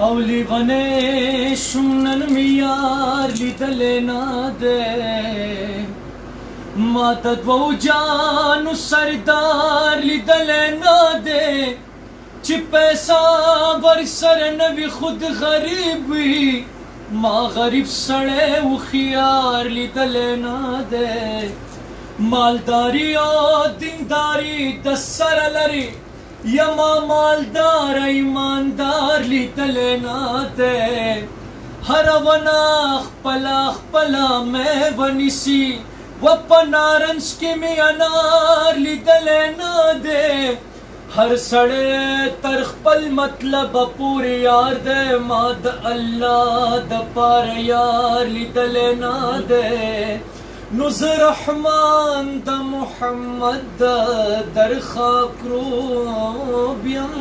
अवली वने शुमनन मियार लिदलेना दे माता द्वौ जानु सरदार लिदलेना दे चिपैसा वरसरन भी खुद गरीबी माँ गरीब सड़े उखियार लिदलेना दे मालदारी और दीनदारी दसर लरी यमा मालदार ईमानदार लिदलेना दे हर वनाख पला मैं वनिसी वपनारंस के में अनार लिदलेना दे हर सड़े तरख पल मतलब पूरे यार दे माद अल्लाह द पार यार लिदलेना दे नुज़ रहमान द मुहम्मद दर खाक्रूबियम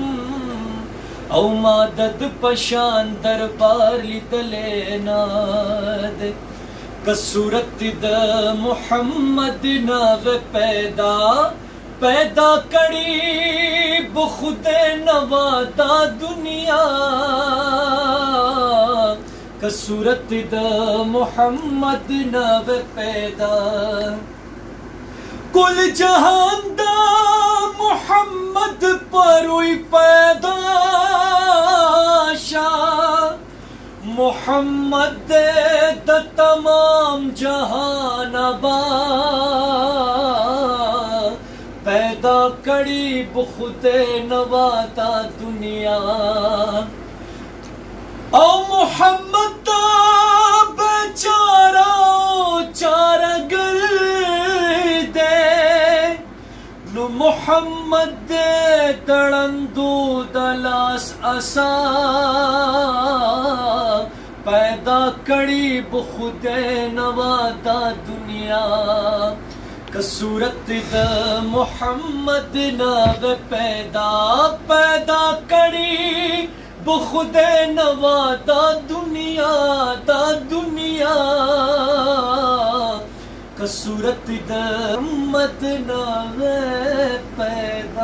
औ मादद पशान दरबार लिदलेना दे कसूरत द मुहम्मद नाव पैदा कड़ी बुखुदे नवादा दुनिया कसूरत द मुहम्मद नव पैदा कुल जहान दा मुहम्मद परुई पैदा शाह मुहम्मद द तमाम जहान पैदा कड़ी बुखुदे नवादा दुनिया ओ मुहम्मद बेचारा चारा गल दे नु मुहम्मद तड़ंदू दलास असा पैदा कड़ी बुखुदे नवादा दुनिया कसूरत द मुहम्मद नाव पैदा कड़ी बुखुदे नवादा दुनिया कसूरत द उम्मत नाव पैदा।